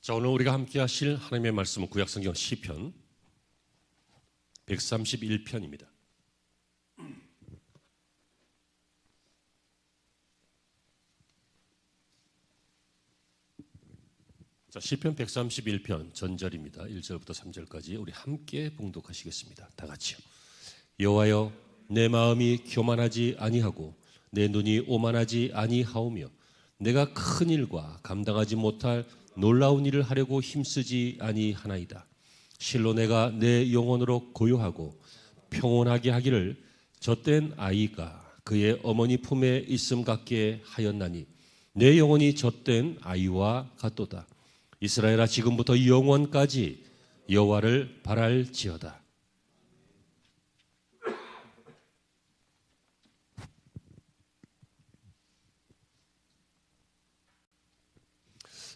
자, 오늘 우리가 함께 하실 하나님의 말씀은 구약성경 시편 131편입니다. 자, 시편 131편 전절입니다. 1절부터 3절까지 우리 함께 봉독하시겠습니다. 다 같이요. 여호와여, 내 마음이 교만하지 아니하고 내 눈이 오만하지 아니하오며 내가 큰 일과 감당하지 못할 놀라운 일을 하려고 힘쓰지 아니하나이다. 실로 내가 내 영혼으로 고요하고 평온하게 하기를 젖된 아이가 그의 어머니 품에 있음 같게 하였나니 내 영혼이 젖된 아이와 같도다. 이스라엘아, 지금부터 영원까지 여호와를 바랄지어다.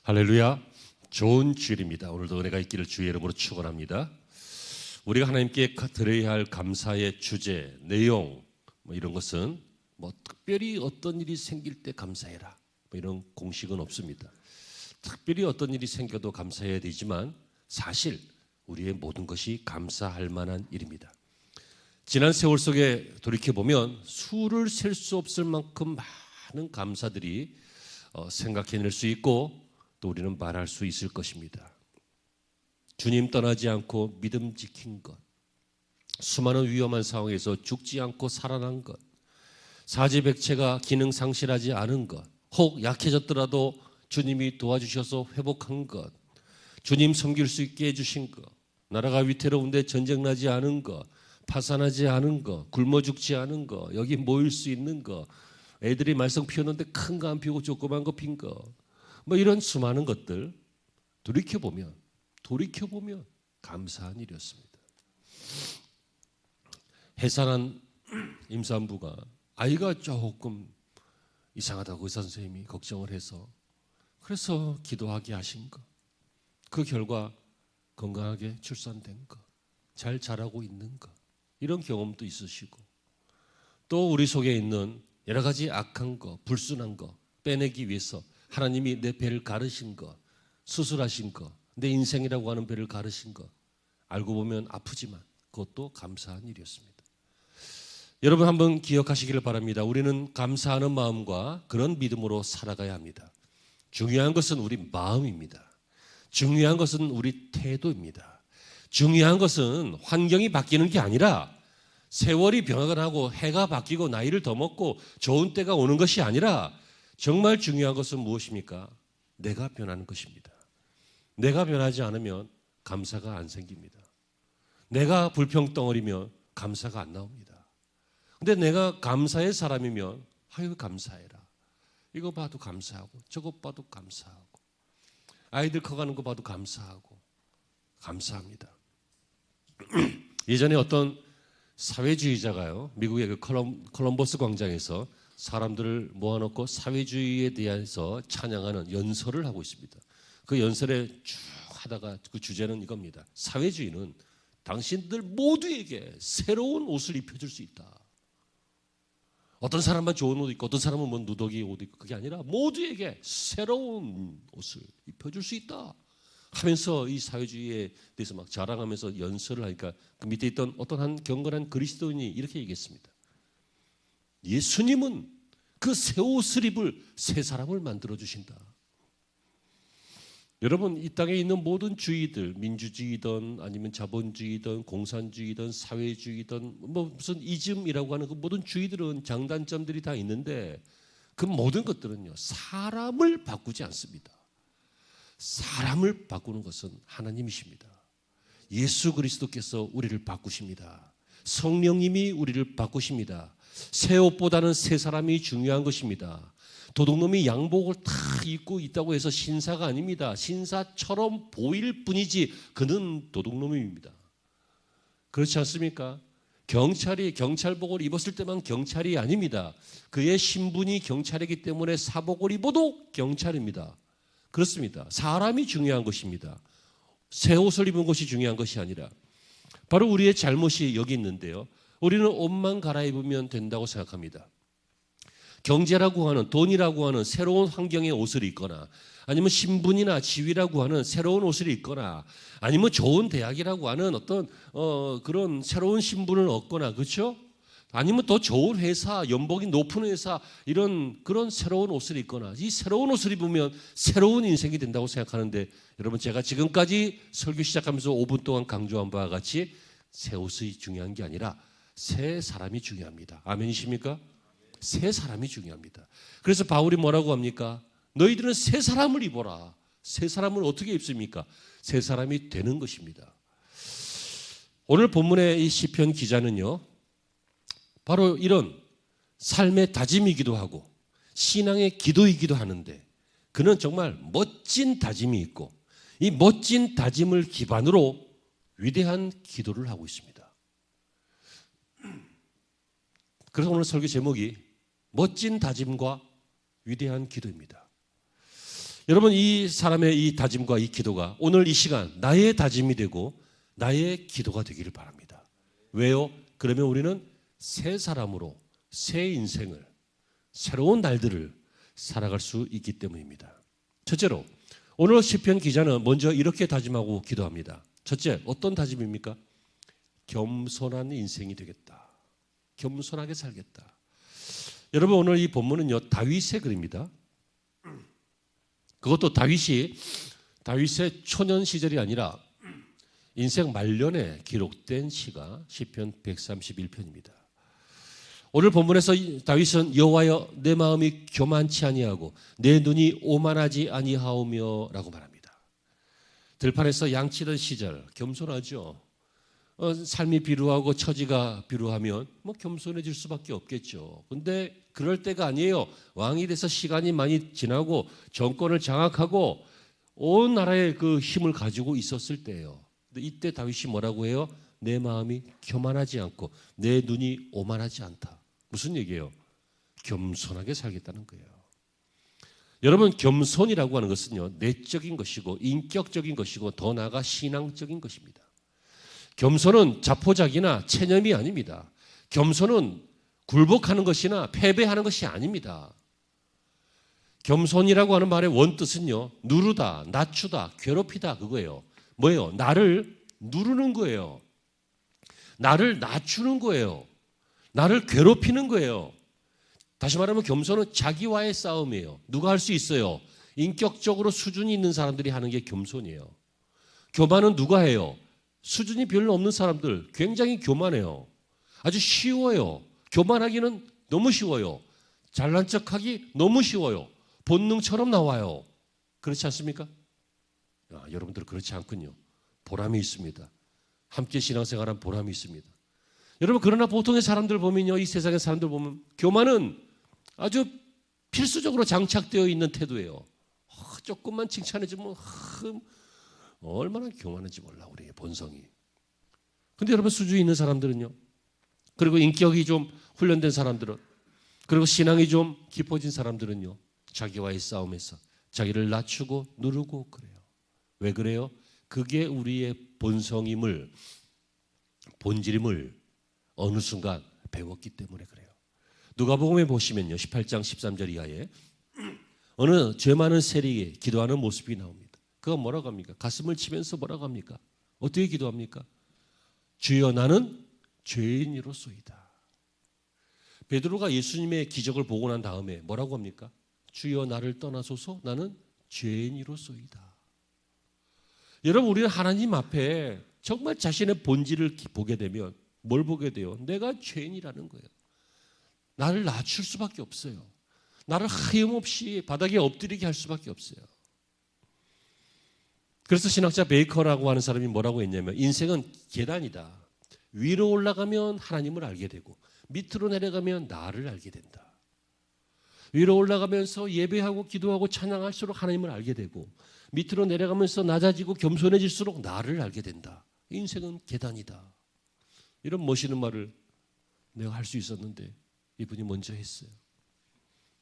할렐루야. 좋은 주일입니다. 오늘도 은혜가 있기를 주의 이름으로 축원합니다. 우리가 하나님께 드려야 할 감사의 주제, 내용 이런 것은 특별히 어떤 일이 생길 때 감사해라 이런 공식은 없습니다. 특별히 어떤 일이 생겨도 감사해야 되지만 사실 우리의 모든 것이 감사할 만한 일입니다. 지난 세월 속에 돌이켜보면 수를 셀 수 없을 만큼 많은 감사들이 생각해낼 수 있고 또 우리는 말할 수 있을 것입니다. 주님 떠나지 않고 믿음 지킨 것, 수많은 위험한 상황에서 죽지 않고 살아난 것, 사지백체가 기능 상실하지 않은 것, 혹 약해졌더라도 주님이 도와주셔서 회복한 것, 주님 섬길 수 있게 해주신 것, 나라가 위태로운데 전쟁나지 않은 것, 파산하지 않은 것, 굶어 죽지 않은 것, 여기 모일 수 있는 것, 애들이 말썽 피웠는데 큰 거 안 피우고 조그만 거 핀 거, 이런 수많은 것들 돌이켜보면 감사한 일이었습니다. 해산한 임산부가 아이가 조금 이상하다고 의사 선생님이 걱정을 해서 그래서 기도하게 하신 것, 그 결과 건강하게 출산된 것, 잘 자라고 있는 것, 이런 경험도 있으시고 또 우리 속에 있는 여러 가지 악한 것, 불순한 것 빼내기 위해서 하나님이 내 배를 가르신 것, 수술하신 것, 내 인생이라고 하는 배를 가르신 것, 알고 보면 아프지만 그것도 감사한 일이었습니다. 여러분 한번 기억하시기를 바랍니다. 우리는 감사하는 마음과 그런 믿음으로 살아가야 합니다. 중요한 것은 우리 마음입니다. 중요한 것은 우리 태도입니다. 중요한 것은 환경이 바뀌는 게 아니라 세월이 변화하고 해가 바뀌고 나이를 더 먹고 좋은 때가 오는 것이 아니라 정말 중요한 것은 무엇입니까? 내가 변하는 것입니다. 내가 변하지 않으면 감사가 안 생깁니다. 내가 불평덩어리면 감사가 안 나옵니다. 근데 내가 감사의 사람이면 아유 감사해라. 이거 봐도 감사하고 저것 봐도 감사하고 아이들 커가는 거 봐도 감사하고 감사합니다. 예전에 어떤 사회주의자가요, 미국의 그 콜럼버스 광장에서 사람들을 모아놓고 사회주의에 대해서 찬양하는 연설을 하고 있습니다. 그 연설에 쭉 하다가 그 주제는 이겁니다. 사회주의는 당신들 모두에게 새로운 옷을 입혀줄 수 있다. 어떤 사람만 좋은 옷 입고 어떤 사람은 누더기 옷 입고 그게 아니라 모두에게 새로운 옷을 입혀줄 수 있다 하면서 이 사회주의에 대해서 막 자랑하면서 연설을 하니까 그 밑에 있던 어떤 한 경건한 그리스도인이 이렇게 얘기했습니다. 예수님은 그 새 옷을 입을 새 사람을 만들어 주신다. 여러분, 이 땅에 있는 모든 주의들, 민주주의든 아니면 자본주의든 공산주의든 사회주의든 무슨 이즘이라고 하는 그 모든 주의들은 장단점들이 다 있는데 그 모든 것들은요 사람을 바꾸지 않습니다. 사람을 바꾸는 것은 하나님이십니다. 예수 그리스도께서 우리를 바꾸십니다. 성령님이 우리를 바꾸십니다. 새 옷보다는 새 사람이 중요한 것입니다. 도둑놈이 양복을 다 입고 있다고 해서 신사가 아닙니다. 신사처럼 보일 뿐이지 그는 도둑놈입니다. 그렇지 않습니까? 경찰이 경찰복을 입었을 때만 경찰이 아닙니다. 그의 신분이 경찰이기 때문에 사복을 입어도 경찰입니다. 그렇습니다. 사람이 중요한 것입니다. 새 옷을 입은 것이 중요한 것이 아니라 바로 우리의 잘못이 여기 있는데요. 우리는 옷만 갈아입으면 된다고 생각합니다. 경제라고 하는, 돈이라고 하는 새로운 환경의 옷을 입거나, 아니면 신분이나 지위라고 하는 새로운 옷을 입거나, 아니면 좋은 대학이라고 하는 어떤 그런 새로운 신분을 얻거나, 그렇죠? 아니면 더 좋은 회사, 연봉이 높은 회사, 이런 그런 새로운 옷을 입거나, 이 새로운 옷을 입으면 새로운 인생이 된다고 생각하는데, 여러분, 제가 지금까지 설교 시작하면서 5분 동안 강조한 바와 같이 새 옷이 중요한 게 아니라 새 사람이 중요합니다. 아멘이십니까? 새 사람이 중요합니다. 그래서 바울이 뭐라고 합니까? 너희들은 새 사람을 입어라. 새 사람을 어떻게 입습니까? 새 사람이 되는 것입니다. 오늘 본문의 이 시편 기자는요, 바로 이런 삶의 다짐이기도 하고 신앙의 기도이기도 하는데, 그는 정말 멋진 다짐이 있고 이 멋진 다짐을 기반으로 위대한 기도를 하고 있습니다. 그래서 오늘 설교 제목이 멋진 다짐과 위대한 기도입니다. 여러분, 이 사람의 이 다짐과 이 기도가 오늘 이 시간 나의 다짐이 되고 나의 기도가 되기를 바랍니다. 왜요? 그러면 우리는 새 사람으로 새 인생을, 새로운 날들을 살아갈 수 있기 때문입니다. 첫째로 오늘 시편 기자는 먼저 이렇게 다짐하고 기도합니다. 첫째, 어떤 다짐입니까? 겸손한 인생이 되겠다. 겸손하게 살겠다. 여러분, 오늘 이 본문은요, 다윗의 글입니다. 그것도 다윗의 초년 시절이 아니라 인생 말년에 기록된 시가 시편 131편입니다. 오늘 본문에서 다윗은 여호와여, 내 마음이 교만치 아니하고 내 눈이 오만하지 아니하오며 라고 말합니다. 들판에서 양치던 시절 겸손하죠. 삶이 비루하고 처지가 비루하면 뭐 겸손해질 수밖에 없겠죠. 근데 그럴 때가 아니에요. 왕이 돼서 시간이 많이 지나고 정권을 장악하고 온 나라의 그 힘을 가지고 있었을 때예요. 근데 이때 다윗이 뭐라고 해요? 내 마음이 교만하지 않고 내 눈이 오만하지 않다. 무슨 얘기예요? 겸손하게 살겠다는 거예요. 여러분, 겸손이라고 하는 것은요, 내적인 것이고 인격적인 것이고 더 나아가 신앙적인 것입니다. 겸손은 자포자기나 체념이 아닙니다. 겸손은 굴복하는 것이나 패배하는 것이 아닙니다. 겸손이라고 하는 말의 원뜻은요, 누르다, 낮추다, 괴롭히다, 그거예요. 뭐예요? 나를 누르는 거예요. 나를 낮추는 거예요. 나를 괴롭히는 거예요. 다시 말하면 겸손은 자기와의 싸움이에요. 누가 할 수 있어요? 인격적으로 수준이 있는 사람들이 하는 게 겸손이에요. 교만은 누가 해요? 수준이 별로 없는 사람들, 굉장히 교만해요. 아주 쉬워요. 교만하기는 너무 쉬워요. 잘난 척하기 너무 쉬워요. 본능처럼 나와요. 그렇지 않습니까? 여러분들 그렇지 않군요. 보람이 있습니다. 함께 신앙생활한 보람이 있습니다. 여러분, 그러나 보통의 사람들 보면요, 이 세상의 사람들 보면 교만은 아주 필수적으로 장착되어 있는 태도예요. 조금만 칭찬해주면 얼마나 교만한지 몰라, 우리의 본성이. 근데 여러분, 수준이 있는 사람들은요, 그리고 인격이 좀 훈련된 사람들은, 그리고 신앙이 좀 깊어진 사람들은요, 자기와의 싸움에서 자기를 낮추고 누르고 그래요. 왜 그래요? 그게 우리의 본성임을, 본질임을 어느 순간 배웠기 때문에 그래요. 누가복음에 보시면요, 18장 13절 이하에 어느 죄 많은 세리에게 기도하는 모습이 나옵니다. 그가 뭐라고 합니까? 가슴을 치면서 뭐라고 합니까? 어떻게 기도합니까? 주여, 나는 죄인이로소이다. 베드로가 예수님의 기적을 보고 난 다음에 뭐라고 합니까? 주여, 나를 떠나소서, 나는 죄인이로소이다. 여러분, 우리는 하나님 앞에 정말 자신의 본질을 보게 되면 뭘 보게 돼요? 내가 죄인이라는 거예요. 나를 낮출 수밖에 없어요. 나를 하염없이 바닥에 엎드리게 할 수밖에 없어요. 그래서 신학자 베이커라고 하는 사람이 뭐라고 했냐면, 인생은 계단이다. 위로 올라가면 하나님을 알게 되고 밑으로 내려가면 나를 알게 된다. 위로 올라가면서 예배하고 기도하고 찬양할수록 하나님을 알게 되고, 밑으로 내려가면서 낮아지고 겸손해질수록 나를 알게 된다. 인생은 계단이다. 이런 멋있는 말을 내가 할 수 있었는데 이분이 먼저 했어요.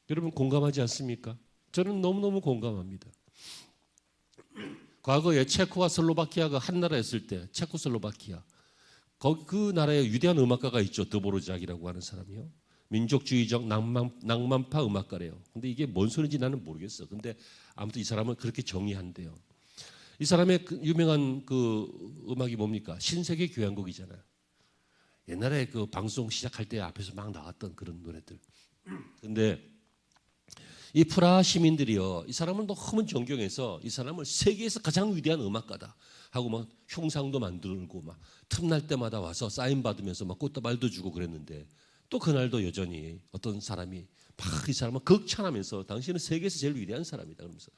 여러분, 공감하지 않습니까? 저는 너무너무 공감합니다. 과거에 체코와 슬로바키아가 한 나라였을 때, 체코슬로바키아, 그 나라에 위대한 음악가가 있죠. 드보르작이라고 하는 사람이요. 민족주의적 낭만파 음악가래요. 근데 이게 뭔 소리인지 나는 모르겠어. 근데 아무튼 이 사람은 그렇게 정의한대요. 이 사람의 그 유명한 그 음악이 뭡니까? 신세계 교향곡이잖아요. 옛날에 그 방송 시작할 때 앞에서 막 나왔던 그런 노래들. 근데 이 프라하 시민들이요, 이 사람을 너무 존경해서 이 사람을 세계에서 가장 위대한 음악가다 하고 막 흉상도 만들고 막 틈날 때마다 와서 사인 받으면서 막 꽃다발도 주고 그랬는데, 또 그날도 여전히 어떤 사람이 막 이 사람을 극찬하면서 당신은 세계에서 제일 위대한 사람이다 그러면서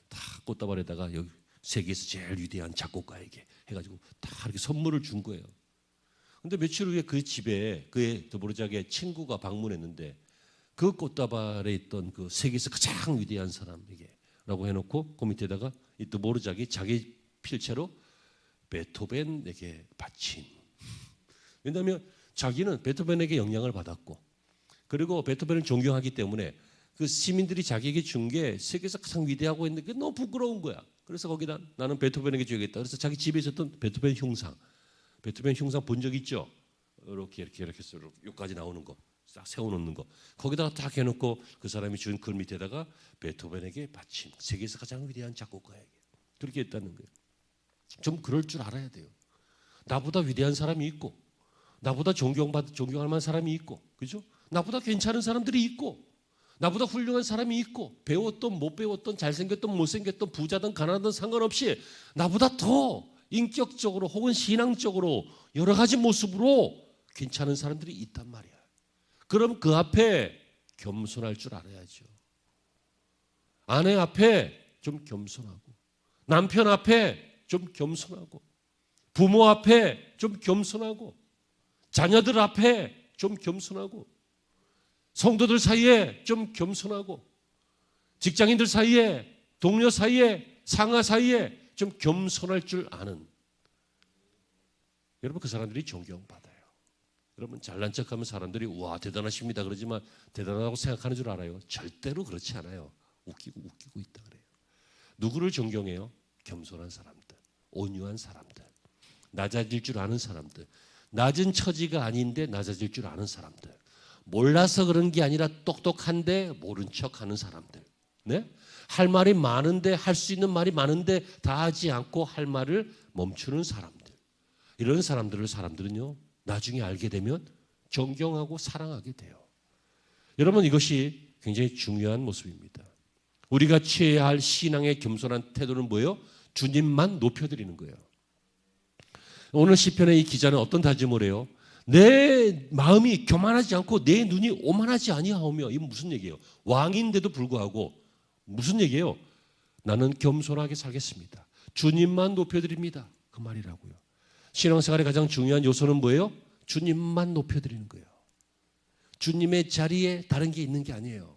다 꽃다발에다가 여기 세계에서 제일 위대한 작곡가에게 해가지고 다 이렇게 선물을 준 거예요. 근데 며칠 후에 그 집에 그의 드보르자크의 친구가 방문했는데, 그 꽃다발에 있던 그 세계에서 가장 위대한 사람에게라고 해놓고 그 밑에다가 이 드보르자크이 자기 필체로 베토벤에게 바친. 왜냐하면 자기는 베토벤에게 영향을 받았고, 그리고 베토벤을 존경하기 때문에 그 시민들이 자기에게 준 게 세계에서 가장 위대하고 했는데 그게 너무 부끄러운 거야. 그래서 거기다 나는 베토벤에게 줘야겠다. 그래서 자기 집에 있었던 베토벤 흉상 본 적 있죠? 이렇게 해서 여기까지 나오는 거 싹 세워놓는 거, 거기다가 딱 해놓고 그 사람이 준 글 밑에다가 베토벤에게 바친, 세계에서 가장 위대한 작곡가에게, 그렇게 했다는 거예요. 좀 그럴 줄 알아야 돼요. 나보다 위대한 사람이 있고, 나보다 존경할 만한 사람이 있고, 그죠? 나보다 괜찮은 사람들이 있고, 나보다 훌륭한 사람이 있고, 배웠던 못 배웠던, 잘생겼던 못생겼던, 부자든 가난하든 상관없이 나보다 더 인격적으로 혹은 신앙적으로 여러 가지 모습으로 괜찮은 사람들이 있단 말이야. 그럼 그 앞에 겸손할 줄 알아야죠. 아내 앞에 좀 겸손하고, 남편 앞에 좀 겸손하고, 부모 앞에 좀 겸손하고, 자녀들 앞에 좀 겸손하고, 성도들 사이에 좀 겸손하고, 직장인들 사이에, 동료 사이에, 상하 사이에 좀 겸손할 줄 아는, 여러분 그 사람들이 존경받아요. 여러분 잘난 척하면 사람들이 와 대단하십니다 그러지만 대단하다고 생각하는 줄 알아요? 절대로 그렇지 않아요. 웃기고 있다 그래요. 누구를 존경해요? 겸손한 사람들, 온유한 사람들, 낮아질 줄 아는 사람들, 낮은 처지가 아닌데 낮아질 줄 아는 사람들, 몰라서 그런 게 아니라 똑똑한데 모른 척하는 사람들, 네? 할 말이 많은데, 할 수 있는 말이 많은데 다 하지 않고 할 말을 멈추는 사람들, 이런 사람들은요 나중에 알게 되면 존경하고 사랑하게 돼요. 여러분 이것이 굉장히 중요한 모습입니다. 우리가 취해야 할 신앙의 겸손한 태도는 뭐예요? 주님만 높여드리는 거예요. 오늘 시편의 이 기자는 어떤 다짐을 해요? 내 마음이 교만하지 않고 내 눈이 오만하지 아니하오며. 이건 무슨 얘기예요? 왕인데도 불구하고 무슨 얘기예요? 나는 겸손하게 살겠습니다. 주님만 높여드립니다. 그 말이라고요. 신앙생활의 가장 중요한 요소는 뭐예요? 주님만 높여드리는 거예요. 주님의 자리에 다른 게 있는 게 아니에요.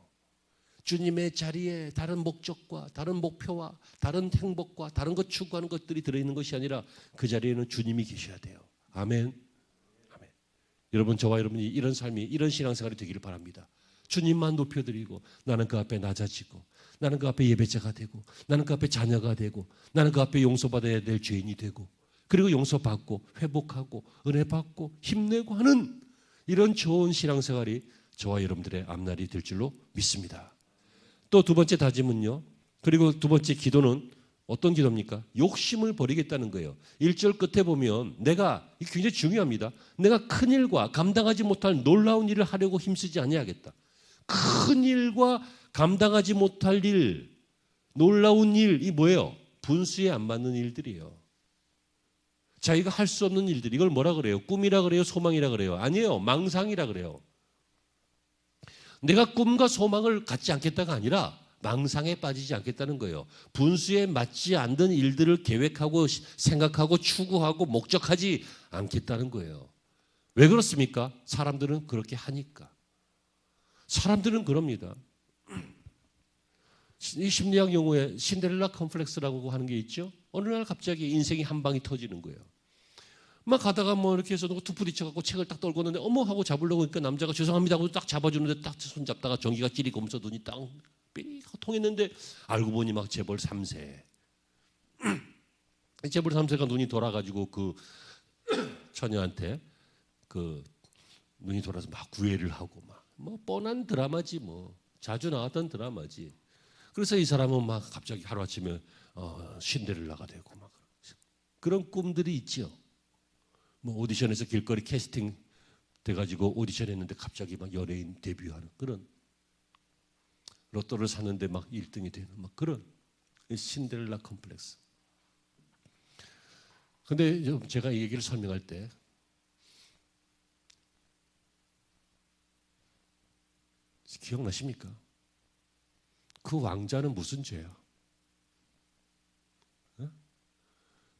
주님의 자리에 다른 목적과 다른 목표와 다른 행복과 다른 것 추구하는 것들이 들어있는 것이 아니라 그 자리에는 주님이 계셔야 돼요. 아멘. 아멘. 여러분 저와 여러분이 이런 삶이, 이런 신앙생활이 되기를 바랍니다. 주님만 높여드리고 나는 그 앞에 낮아지고, 나는 그 앞에 예배자가 되고, 나는 그 앞에 자녀가 되고, 나는 그 앞에 용서받아야 될 죄인이 되고, 그리고 용서받고 회복하고 은혜 받고 힘내고 하는 이런 좋은 신앙생활이 저와 여러분들의 앞날이 될 줄로 믿습니다. 또 두 번째 다짐은요, 그리고 두 번째 기도는 어떤 기도입니까? 욕심을 버리겠다는 거예요. 1절 끝에 보면 내가, 이게 굉장히 중요합니다. 내가 큰 일과 감당하지 못할 놀라운 일을 하려고 힘쓰지 아니하겠다. 큰 일과 감당하지 못할 일, 놀라운 일이 뭐예요? 분수에 안 맞는 일들이에요. 자기가 할 수 없는 일들, 이걸 뭐라 그래요? 꿈이라 그래요? 소망이라 그래요? 아니에요. 망상이라 그래요. 내가 꿈과 소망을 갖지 않겠다가 아니라 망상에 빠지지 않겠다는 거예요. 분수에 맞지 않는 일들을 계획하고 생각하고 추구하고 목적하지 않겠다는 거예요. 왜 그렇습니까? 사람들은 그렇게 하니까. 사람들은 그럽니다. 이 심리학 용어에 신데렐라 컴플렉스라고 하는 게 있죠. 어느 날 갑자기 인생이 한 방이 터지는 거예요. 막 가다가 뭐 이렇게 해서 툭 부딪혀갖고 책을 딱 떨고 있는데 어머 하고 잡으려고 하니까 남자가 죄송합니다 하고 딱 잡아주는데 딱 손 잡다가 전기가 찌리고 오면서 눈이 딱 삐 통했는데 알고 보니 막 재벌 3세. 재벌 3세가 눈이 돌아가지고 그 처녀한테 그 눈이 돌아서 막 구애를 하고 막 뭐 뻔한 드라마지 뭐. 자주 나왔던 드라마지. 그래서 이 사람은 막 갑자기 하루아침에 신데렐라가 되고 막 그런 꿈들이 있지요. 뭐 오디션에서 길거리 캐스팅 돼가지고 오디션 했는데 갑자기 막 연예인 데뷔하는 그런, 로또를 샀는데 막 1등이 되는 막 그런 신데렐라 컴플렉스. 근데 제가 이 얘기를 설명할 때 기억나십니까? 그 왕자는 무슨 죄야?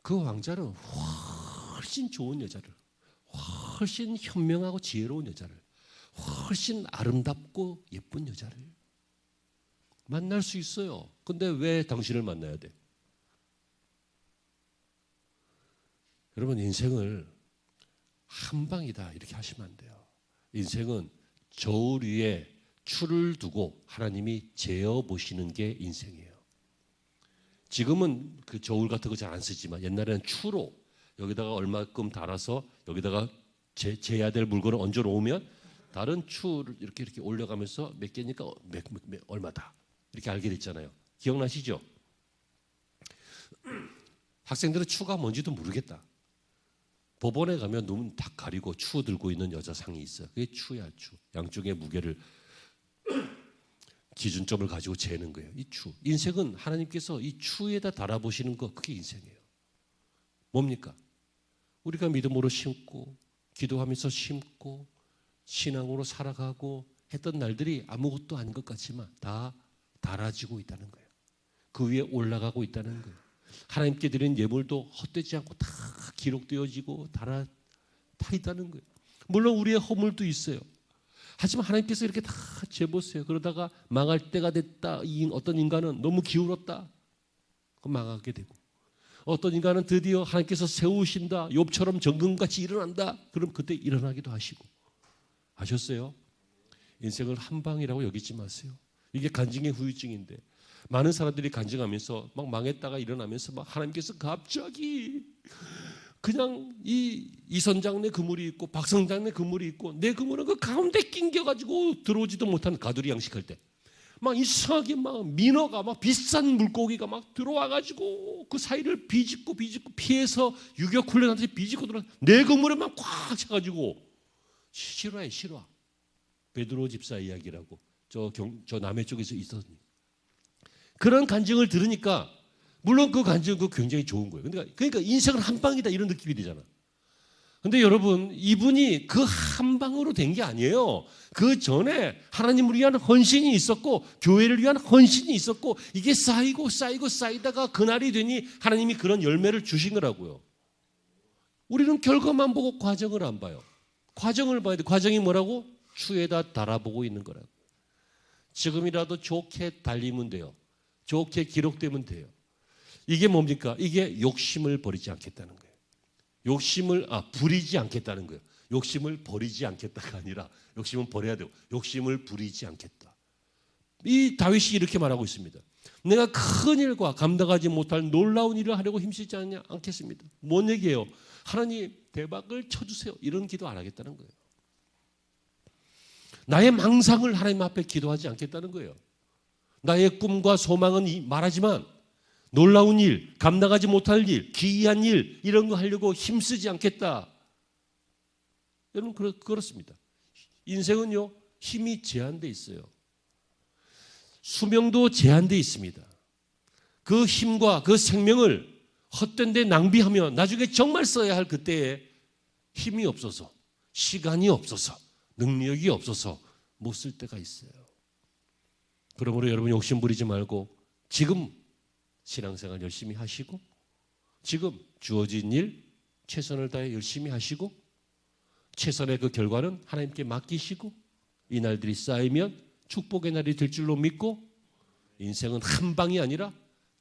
그 왕자는 훨씬 좋은 여자를, 훨씬 현명하고 지혜로운 여자를, 훨씬 아름답고 예쁜 여자를 만날 수 있어요. 근데 왜 당신을 만나야 돼? 여러분, 인생을 한 방이다 이렇게 하시면 안 돼요. 인생은 저울 위에 추를 두고 하나님이 재어 보시는 게 인생이에요. 지금은 그 저울 같은 거 잘 안 쓰지만 옛날에는 추로 여기다가 얼마큼 달아서 여기다가 재야 될 물건을 얹어 놓으면 다른 추를 이렇게 올려가면서 몇 개니까 얼마다 이렇게 알게 됐잖아요. 기억나시죠? 학생들은 추가 뭔지도 모르겠다. 법원에 가면 눈 다 가리고 추 들고 있는 여자 상이 있어요. 그게 추야, 추. 양쪽의 무게를 기준점을 가지고 재는 거예요. 이 추. 인생은 하나님께서 이 추에다 달아보시는 거, 그게 인생이에요. 뭡니까? 우리가 믿음으로 심고 기도하면서 심고 신앙으로 살아가고 했던 날들이 아무것도 아닌 것 같지만 다 달아지고 있다는 거예요. 그 위에 올라가고 있다는 거예요. 하나님께 드린 예물도 헛되지 않고 다 기록되어지고 다 있다는 거예요. 물론 우리의 허물도 있어요. 하지만 하나님께서 이렇게 다 재보세요. 그러다가 망할 때가 됐다. 어떤 인간은 너무 기울었다. 그럼 망하게 되고, 어떤 인간은 드디어 하나님께서 세우신다. 욥처럼 정금같이 일어난다. 그럼 그때 일어나기도 하시고. 아셨어요? 인생을 한 방이라고 여기지 마세요. 이게 간증의 후유증인데 많은 사람들이 간증하면서 막 망했다가 일어나면서 막 하나님께서 갑자기 그냥 이 선장네 그물이 있고 박선장네 그물이 있고 내 그물은 그 가운데 낑겨가지고 들어오지도 못한 가두리 양식할 때 막 이상하게 막 민어가 막 비싼 물고기가 막 들어와가지고 그 사이를 비집고 피해서 유격 훈련하듯이 비집고 들어와 내 그물에 막 꽉 차가지고 실화에 실화. 베드로 집사 이야기라고 저 남해 쪽에서 있었니. 그런 간증을 들으니까 물론 그 간증은 굉장히 좋은 거예요. 그러니까 인생은 한 방이다 이런 느낌이 되잖아. 근데 여러분, 이분이 그 한 방으로 된 게 아니에요. 그 전에 하나님을 위한 헌신이 있었고 교회를 위한 헌신이 있었고 이게 쌓이다가 그날이 되니 하나님이 그런 열매를 주신 거라고요. 우리는 결과만 보고 과정을 안 봐요. 과정을 봐야 돼. 과정이 뭐라고? 추에다 달아보고 있는 거라고. 지금이라도 좋게 달리면 돼요. 좋게 기록되면 돼요. 이게 뭡니까? 이게 욕심을 버리지 않겠다는 거예요. 욕심을 부리지 않겠다는 거예요. 욕심을 버리지 않겠다가 아니라 욕심은 버려야 되고 욕심을 부리지 않겠다. 이 다윗이 이렇게 말하고 있습니다. 내가 큰 일과 감당하지 못할 놀라운 일을 하려고 힘쓰지 않겠습니다. 뭔 얘기예요? 하나님 대박을 쳐주세요. 이런 기도 안 하겠다는 거예요. 나의 망상을 하나님 앞에 기도하지 않겠다는 거예요. 나의 꿈과 소망은 말하지만 놀라운 일, 감당하지 못할 일, 기이한 일 이런 거 하려고 힘쓰지 않겠다. 여러분 그렇습니다. 인생은요 힘이 제한되어 있어요. 수명도 제한되어 있습니다. 그 힘과 그 생명을 헛된 데 낭비하면 나중에 정말 써야 할 그때에 힘이 없어서 시간이 없어서 능력이 없어서 못 쓸 때가 있어요. 그러므로 여러분 욕심 부리지 말고 지금 신앙생활 열심히 하시고 지금 주어진 일 최선을 다해 열심히 하시고 최선의 그 결과는 하나님께 맡기시고 이 날들이 쌓이면 축복의 날이 될 줄로 믿고 인생은 한 방이 아니라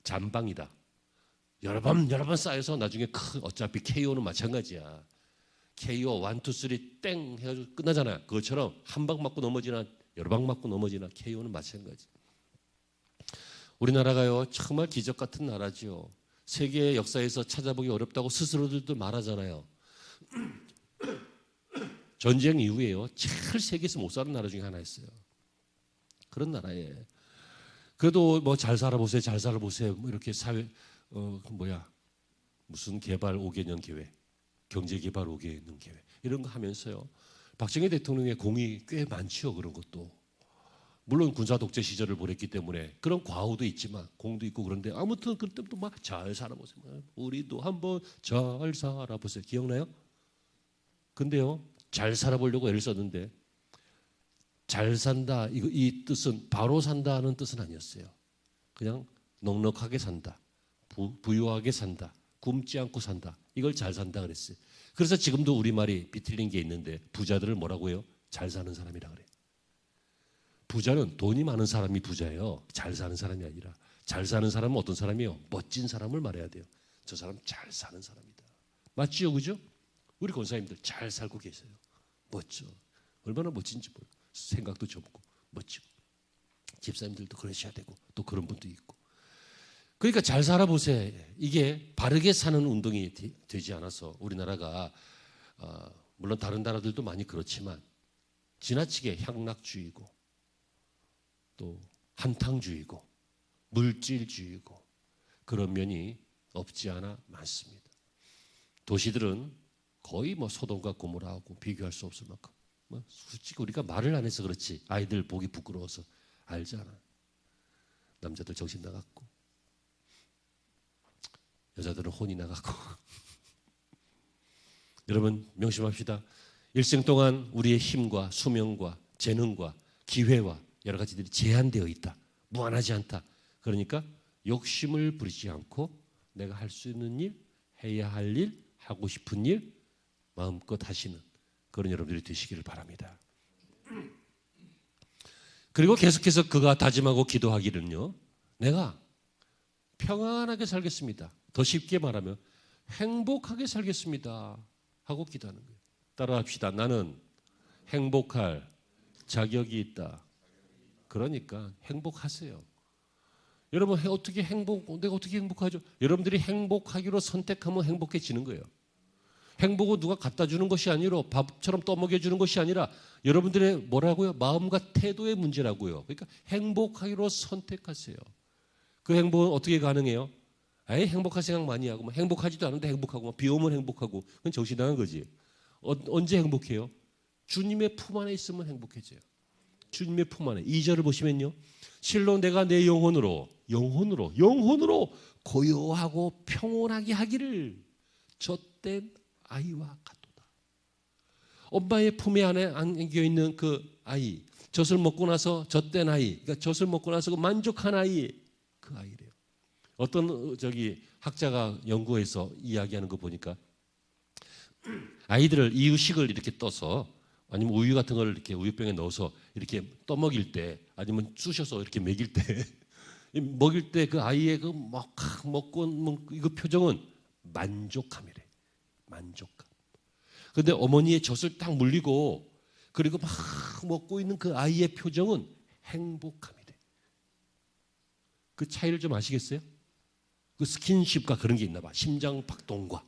잔방이다. 여러 번 쌓여서 나중에 어차피 KO는 마찬가지야. KO 1, 2, 3 땡 해가지고 끝나잖아요. 그것처럼 한 방 맞고 넘어지나 여러 방 맞고 넘어지나 KO는 마찬가지. 우리나라가요 정말 기적 같은 나라죠. 세계 역사에서 찾아보기 어렵다고 스스로들도 말하잖아요. 전쟁 이후에요. 제일 세계에서 못 사는 나라 중에 하나였어요. 그런 나라에 그래도 뭐 잘 살아보세요, 잘 살아보세요. 뭐 이렇게 사회 무슨 개발 5개년 계획, 경제 개발 5개년 계획 이런 거 하면서요. 박정희 대통령의 공이 꽤 많죠. 그런 것도 물론 군사 독재 시절을 보냈기 때문에 그런 과오도 있지만 공도 있고 그런데 아무튼 그때부터 막 잘 살아보세요. 우리도 한번 잘 살아보세요. 기억나요? 근데요, 잘 살아보려고 애를 썼는데 잘 산다 이 뜻은 바로 산다는 뜻은 아니었어요. 그냥 넉넉하게 산다, 부유하게 산다, 굶지 않고 산다. 이걸 잘 산다 그랬어요. 그래서 지금도 우리말이 비틀린 게 있는데 부자들을 뭐라고 해요? 잘 사는 사람이라 그래요. 부자는 돈이 많은 사람이 부자예요. 잘 사는 사람이 아니라. 잘 사는 사람은 어떤 사람이에요? 멋진 사람을 말해야 돼요. 저 사람 잘 사는 사람이다. 맞지요, 그죠? 우리 권사님들 잘 살고 계세요. 멋져. 얼마나 멋진지 몰라. 생각도 좁고 멋지고. 집사님들도 그러셔야 되고 또 그런 분도 있고. 그러니까 잘 살아보세요. 이게 바르게 사는 운동이 되지 않아서 우리나라가 물론 다른 나라들도 많이 그렇지만 지나치게 향락주의고 또 한탕주의고 물질주의고 그런 면이 없지 않아 많습니다. 도시들은 거의 뭐 소돔과 고모라하고 비교할 수 없을 만큼 솔직히 우리가 말을 안 해서 그렇지 아이들 보기 부끄러워서 알잖아. 남자들 정신 나갔고 여자들은 혼이 나갔고 여러분 명심합시다. 일생 동안 우리의 힘과 수명과 재능과 기회와 여러 가지들이 제한되어 있다. 무한하지 않다. 그러니까 욕심을 부리지 않고 내가 할 수 있는 일, 해야 할 일, 하고 싶은 일 마음껏 하시는 그런 여러분들이 되시기를 바랍니다. 그리고 계속해서 그가 다짐하고 기도하기는요. 내가 평안하게 살겠습니다. 더 쉽게 말하면 행복하게 살겠습니다. 하고 기도하는 거예요. 따라합시다. 나는 행복할 자격이 있다. 그러니까 행복하세요. 여러분 내가 어떻게 행복하죠? 여러분들이 행복하기로 선택하면 행복해지는 거예요. 행복은 누가 갖다 주는 것이 아니라 밥처럼 떠먹여 주는 것이 아니라 여러분들의 뭐라고요? 마음과 태도의 문제라고요. 그러니까 행복하기로 선택하세요. 그 행복은 어떻게 가능해요? 아예 행복할 생각 많이 하고 행복하지도 않은데 행복하고 비 오면 행복하고 그건 정신 나간 거지. 언제 행복해요? 주님의 품 안에 있으면 행복해져요. 주님의 품 안에. 2절을 보시면요. 실로 내가 내 영혼으로 고요하고 평온하게 하기를 젖된 아이와 같도다. 엄마의 품에 안에 안겨 있는 그 아이, 젖을 먹고 나서 젖된 아이, 그러니까 젖을 먹고 나서 만족한 아이, 그 아이래요. 어떤 학자가 연구해서 이야기하는 거 보니까 아이들을 이유식을 이렇게 떠서 아니면 우유 같은 걸 이렇게 우유병에 넣어서 이렇게 떠먹일 때 아니면 쑤셔서 이렇게 먹일 때 먹일 때 그 아이의 그 먹고 이거 표정은 만족함이래. 만족감. 그런데 어머니의 젖을 딱 물리고 그리고 막 먹고 있는 그 아이의 표정은 행복함이래. 그 차이를 좀 아시겠어요? 그 스킨십과 그런 게 있나 봐. 심장 박동과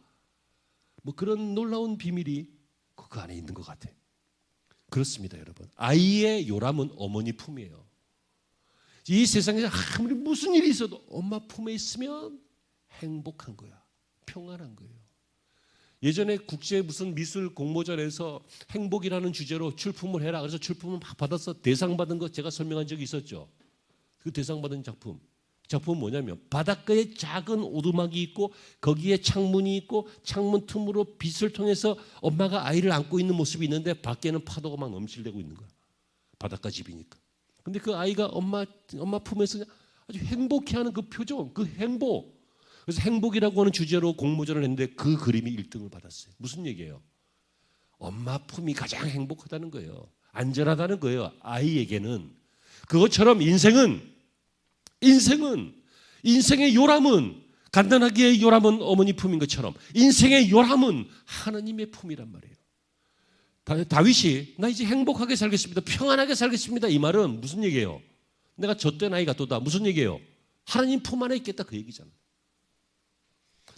뭐 그런 놀라운 비밀이 그 안에 있는 것 같아. 그렇습니다, 여러분. 아이의 요람은 어머니 품이에요. 이 세상에서 아무리 무슨 일이 있어도 엄마 품에 있으면 행복한 거야. 평안한 거예요. 예전에 국제 무슨 미술 공모전에서 행복이라는 주제로 출품을 해라. 그래서 출품을 막 받아서 대상 받은 거 제가 설명한 적이 있었죠. 그 대상 받은 작품. 작품은 뭐냐면 바닷가에 작은 오두막이 있고 거기에 창문이 있고 창문 틈으로 빛을 통해서 엄마가 아이를 안고 있는 모습이 있는데 밖에는 파도가 막 넘실대고 있는 거야. 바닷가 집이니까. 근데 그 아이가 엄마 품에서 아주 행복해하는 그 표정, 그 행복. 그래서 행복이라고 하는 주제로 공모전을 했는데 그 그림이 1등을 받았어요. 무슨 얘기예요? 엄마 품이 가장 행복하다는 거예요. 안전하다는 거예요. 아이에게는. 그것처럼 인생의 요람은 간단하게 요람은 어머니 품인 것처럼 인생의 요람은 하나님의 품이란 말이에요. 다윗이 나 이제 행복하게 살겠습니다. 평안하게 살겠습니다. 이 말은 무슨 얘기예요? 내가 젖된 아이 같도다. 무슨 얘기예요? 하나님 품 안에 있겠다 그 얘기잖아.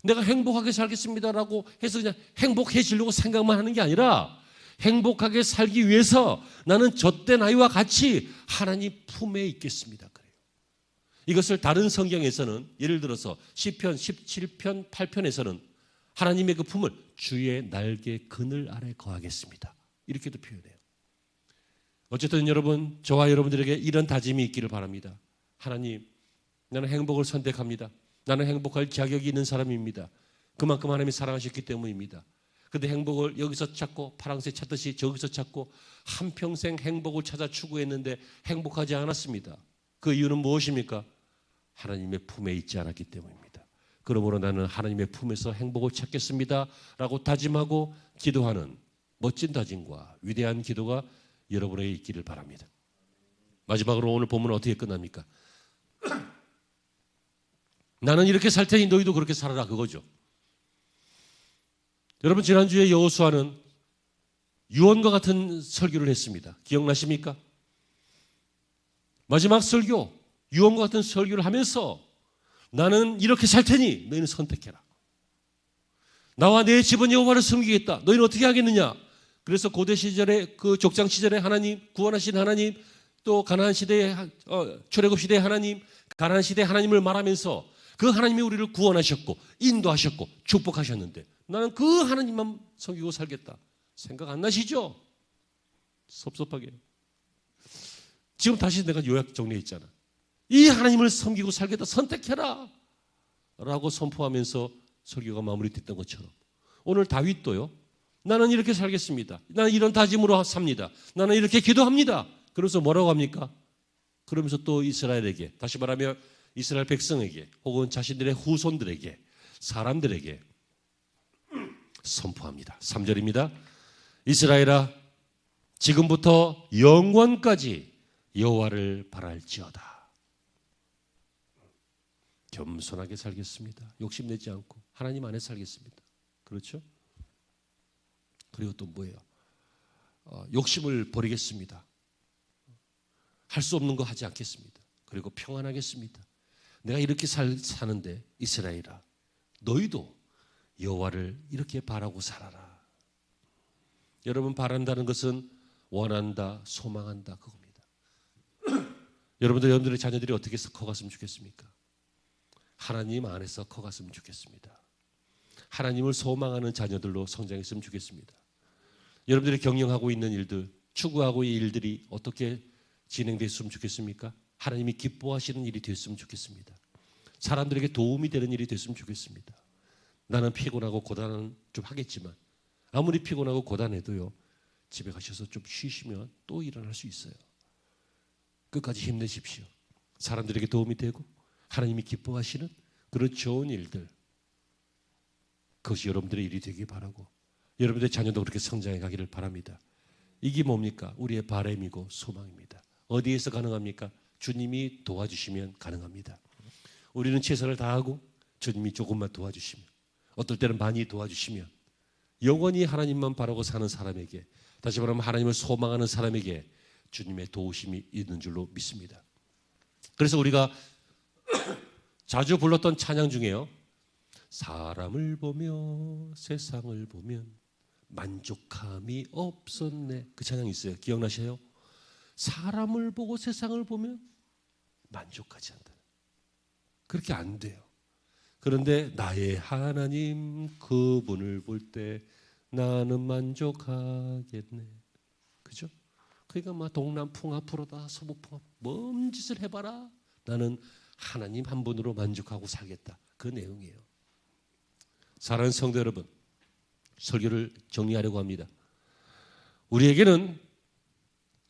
내가 행복하게 살겠습니다라고 해서 그냥 행복해지려고 생각만 하는 게 아니라 행복하게 살기 위해서 나는 젖된 아이와 같이 하나님 품에 있겠습니다. 그래요. 이것을 다른 성경에서는 예를 들어서 시편 17편 8편에서는 하나님의 그 품을 주의 날개 그늘 아래 거하겠습니다. 이렇게도 표현해요. 어쨌든 여러분, 저와 여러분들에게 이런 다짐이 있기를 바랍니다. 하나님, 나는 행복을 선택합니다. 나는 행복할 자격이 있는 사람입니다. 그만큼 하나님이 사랑하셨기 때문입니다. 그런데 행복을 여기서 찾고 파랑새 찾듯이 저기서 찾고 한평생 행복을 찾아 추구했는데 행복하지 않았습니다. 그 이유는 무엇입니까? 하나님의 품에 있지 않았기 때문입니다. 그러므로 나는 하나님의 품에서 행복을 찾겠습니다 라고 다짐하고 기도하는 멋진 다짐과 위대한 기도가 여러분에게 있기를 바랍니다. 마지막으로 오늘 본문은 어떻게 끝납니까? 나는 이렇게 살 테니 너희도 그렇게 살아라, 그거죠. 여러분, 지난주에 여호수아는 유언과 같은 설교를 했습니다. 기억나십니까? 마지막 설교, 유언과 같은 설교를 하면서 나는 이렇게 살 테니 너희는 선택해라. 나와 내 집은 여호와를 섬기겠다. 너희는 어떻게 하겠느냐? 그래서 고대 시절에 그 족장 시절에 하나님, 구원하신 하나님, 또 가나안 시대의 출애굽 시대의 하나님, 가나안 시대의 하나님을 말하면서 그 하나님이 우리를 구원하셨고 인도하셨고 축복하셨는데 나는 그 하나님만 섬기고 살겠다. 생각 안 나시죠? 섭섭하게. 지금 다시 내가 요약 정리했잖아. 이 하나님을 섬기고 살겠다. 선택해라 라고 선포하면서 설교가 마무리됐던 것처럼 오늘 다윗도요, 나는 이렇게 살겠습니다. 나는 이런 다짐으로 삽니다. 나는 이렇게 기도합니다. 그러면서 뭐라고 합니까? 그러면서 또 이스라엘에게, 다시 말하면 이스라엘 백성에게 혹은 자신들의 후손들에게, 사람들에게 선포합니다. 3절입니다. 이스라엘아, 지금부터 영원까지 여호와를 바랄지어다. 겸손하게 살겠습니다. 욕심내지 않고 하나님 안에 살겠습니다. 그렇죠? 그리고 또 뭐예요? 욕심을 버리겠습니다. 할 수 없는 거 하지 않겠습니다. 그리고 평안하겠습니다. 내가 이렇게 사는데 이스라엘아, 너희도 여호와를 이렇게 바라고 살아라. 여러분, 바란다는 것은 원한다, 소망한다, 그겁니다. 여러분들의 자녀들이 어떻게 커갔으면 좋겠습니까? 하나님 안에서 커갔으면 좋겠습니다. 하나님을 소망하는 자녀들로 성장했으면 좋겠습니다. 여러분들이 경영하고 있는 일들, 추구하고 있는 일들이 어떻게 진행됐으면 좋겠습니까? 하나님이 기뻐하시는 일이 됐으면 좋겠습니다. 사람들에게 도움이 되는 일이 됐으면 좋겠습니다. 나는 피곤하고 고단은 좀 하겠지만 아무리 피곤하고 고단해도요, 집에 가셔서 좀 쉬시면 또 일어날 수 있어요. 끝까지 힘내십시오. 사람들에게 도움이 되고 하나님이 기뻐하시는 그런 좋은 일들, 그것이 여러분들의 일이 되길 바라고 여러분들의 자녀도 그렇게 성장해 가기를 바랍니다. 이게 뭡니까? 우리의 바람이고 소망입니다. 어디에서 가능합니까? 주님이 도와주시면 가능합니다. 우리는 최선을 다하고 주님이 조금만 도와주시면, 어떨 때는 많이 도와주시면 영원히 하나님만 바라고 사는 사람에게, 다시 말하면 하나님을 소망하는 사람에게 주님의 도우심이 있는 줄로 믿습니다. 그래서 우리가 자주 불렀던 찬양 중에요, 사람을 보며 세상을 보면 만족함이 없었네, 그 찬양이 있어요. 기억나세요? 사람을 보고 세상을 보면 만족하지 않다. 그렇게 안 돼요. 그런데 나의 하나님 그분을 볼 때 나는 만족하겠네. 그죠? 그러니까 막 동남풍 앞으로다 서북풍 뭔 짓을 해봐라, 나는 하나님 한 분으로 만족하고 살겠다. 그 내용이에요. 사랑하는 성도 여러분, 설교를 정리하려고 합니다. 우리에게는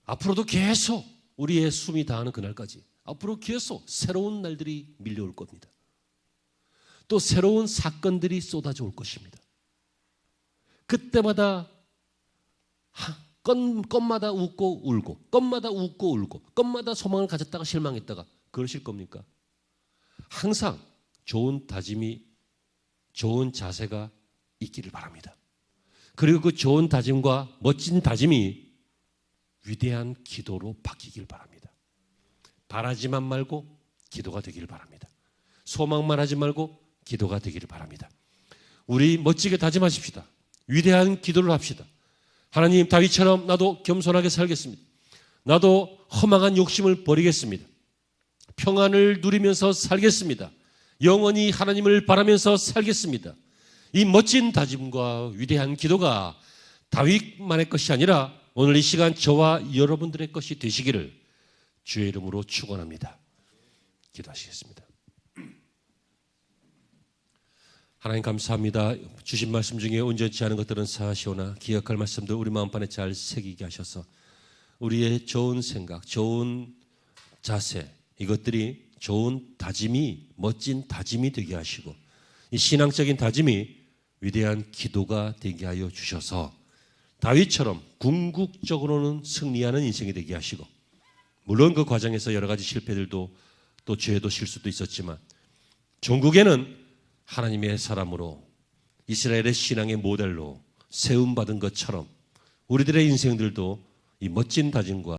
앞으로도 계속 우리의 숨이 다하는 그날까지 앞으로 계속 새로운 날들이 밀려올 겁니다. 또 새로운 사건들이 쏟아져 올 것입니다. 그때마다 건마다 웃고 울고, 건마다 웃고 울고, 건마다 소망을 가졌다가 실망했다가 그러실 겁니까? 항상 좋은 다짐이, 좋은 자세가 있기를 바랍니다. 그리고 그 좋은 다짐과 멋진 다짐이 위대한 기도로 바뀌길 바랍니다. 바라지만 말고 기도가 되기를 바랍니다. 소망만 하지 말고 기도가 되기를 바랍니다. 우리 멋지게 다짐하십시다. 위대한 기도를 합시다. 하나님, 다윗처럼 나도 겸손하게 살겠습니다. 나도 허망한 욕심을 버리겠습니다. 평안을 누리면서 살겠습니다. 영원히 하나님을 바라면서 살겠습니다. 이 멋진 다짐과 위대한 기도가 다윗만의 것이 아니라 오늘 이 시간 저와 여러분들의 것이 되시기를 주의 이름으로 축원합니다. 기도하시겠습니다. 하나님 감사합니다. 주신 말씀 중에 온전치 않은 것들은 사하시오나 기억할 말씀들 우리 마음판에 잘 새기게 하셔서 우리의 좋은 생각, 좋은 자세, 이것들이 좋은 다짐이, 멋진 다짐이 되게 하시고 이 신앙적인 다짐이 위대한 기도가 되게 하여 주셔서 다윗처럼 궁극적으로는 승리하는 인생이 되게 하시고, 물론 그 과정에서 여러 가지 실패들도 또 죄도 실수도 있었지만 종국에는 하나님의 사람으로 이스라엘의 신앙의 모델로 세움받은 것처럼 우리들의 인생들도 이 멋진 다짐과